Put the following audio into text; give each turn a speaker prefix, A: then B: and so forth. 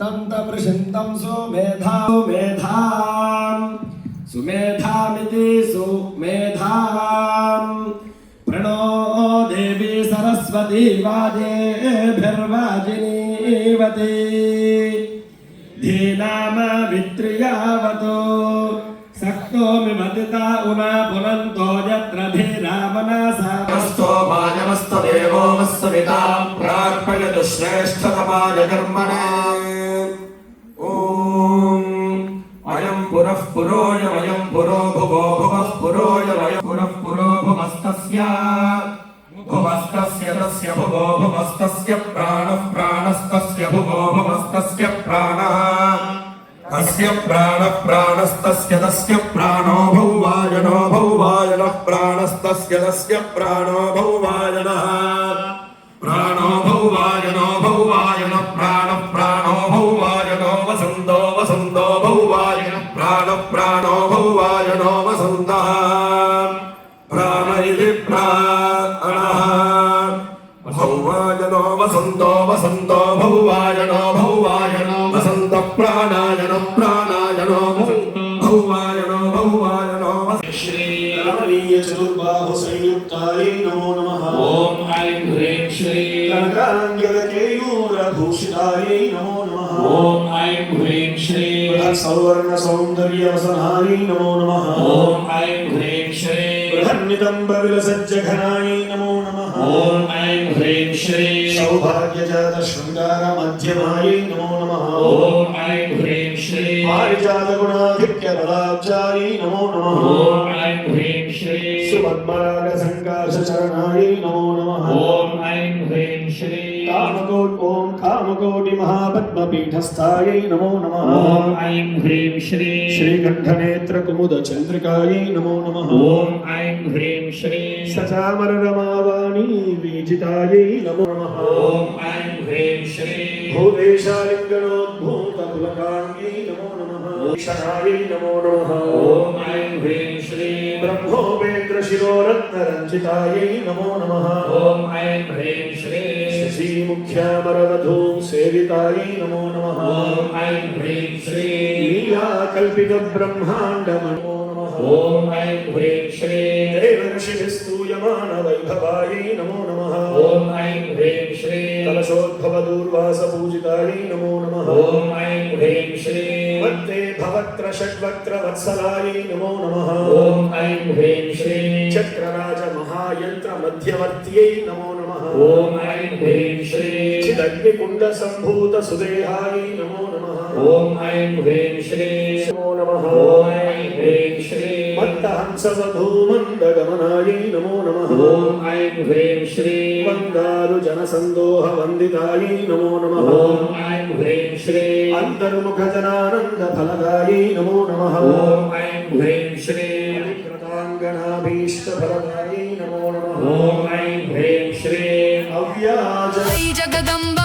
A: तं तमृषन्तं सुमेधां सुमेधामिति सुमेधां प्रणो देवी सरस्वती वाजेभिर्वाजिनीवती धीनामवित्र्यावतो सक्तोमि मदिता उमा पुनन्तो यत्र धीरामनासा
B: मस्तो मायमस्तो देवो मस्सविता प्रार्पयतु श्रेष्ठतमाय कर्मणे ॐ अयं पुरः पुरोऽयमयं पुरो भुवो भुवः पुरोऽयमयं पुरः पुरो भुवस्तस्य भुवस्तस्य तस्य भुवो भुवस्तस्य प्राणः प्राणस्तस्य भुवो भुवस्तस्य प्राणः तस्य प्राणः प्राणस्तस्य तस्य प्राणो भौवायनो भौवायनः प्राणस्तस्य तस्य प्राणो भौवायनः प्राणो भौवायनो भौवायनः प्राणः प्राणो भौवायनो वसन्तो वसन्तो भौवायनः प्राणः प्राणो भौवायनो वसन्तः प्राण इति प्राणः भौवायनो वसन्तो वसन्तो भौवायनो भौवायनो वसन्त प्राणायनो प्राणायनो भौवायनो भौवायनो
A: श्री रमणीय चतुर्बाहु संयुक्ताय नमो नमः।
C: ओम ऐं ह्रीं श्री
A: कनकांगदकेयूरभूषिताय नमो नमः।
C: ओम ऐं ह्रीं श्री
A: सौवर्ण सौंदर्यवसनाय नमो नमः।
C: ओम ऐं ह्रीं श्री
A: बृहन्नितम्ब विलसज्जघनाय नमो नमः।
C: ओम ऐं ह्रीं श्री
A: सौभाग्यजात शृंगार मध्यमाय नमो नमः।
C: ओम ऐं ह्रीं श्री
A: पारिजात गुणाधिक्य बलाब्जाय नमो नमः।
C: ओम ऐं ह्रीं श्री
A: सुपद्मराग संकाश चरणाय नमो नमः।
C: ओम ऐं ह्रीं श्री
A: कामकोटि महापद्मपीठस्थाय नमो नमः।
C: ओम ऐं ह्रीं श्री
A: श्रीकण्ठनेत्र कुमुद चन्द्रिकाय नमो नमः।
C: ओम ऐं ह्रीं श्री
A: सचामर रमावाणी वीजिताय नमो नमः।
C: ओम ऐं ह्रीं श्री
A: भूदेशालिङ्गनोद्भूत पुलकाङ्गी नमो नमः। ईशनाय नमो नमः।
C: ओम ऐं ह्रीं श्री
A: ब्रह्मोपेन्द्र शिरोरत्नरञ्जिताय नमो नमः।
C: ओम ऐं ह्रीं श्री
A: श्रीमुख्यामरवधू सेविताय नमो नमः।
C: ओम ऐं ह्रीं श्री
A: लीला कल्पित ब्रह्मांड नमो नमः।
C: ओम ऐं ह्रीं श्री
A: देवर्षिभिस्तूयमान वैभवाय नमो नमः।
C: ओम ऐं ह्रीं श्री
A: कलशोद्भव दूर्वास पूजिताय नमो नमः।
C: ओम ऐं ह्रीं श्री
A: वन्दे भवक्त्र षड्वक्त्र वत्सलाय नमो नमः।
C: ओम ऐं ह्रीं श्री
A: चक्रराज महायंत्र मध्यवर्त्यै नमो नमः।
C: ओम ऐं ह्रीं श्री
A: चिदग्निकुण्ड सम्भूत सुदेहाय नमो नमः।
C: ओम ऐं ह्रीं श्री
A: नमो नमः।
C: ओम ऐं ह्रीं श्री
A: मत्तहंस वधूमन्दगमनाय नमो नमः।
C: ओम ऐं ह्रीं श्री
A: वन्दारु जनसन्दोह वन्दिताय नमो नमः।
C: ओम ऐं ह्रीं श्री
A: अन्तर्मुख जनानन्द फलदाय नमो नमः।
C: ओम ऐं ह्रीं श्री
A: कृताङ्गनाभीष्ट फलदाय नमो नमः।
C: ओम ऐं ह्रीं श्री
A: अव्याज
D: जगदम्बा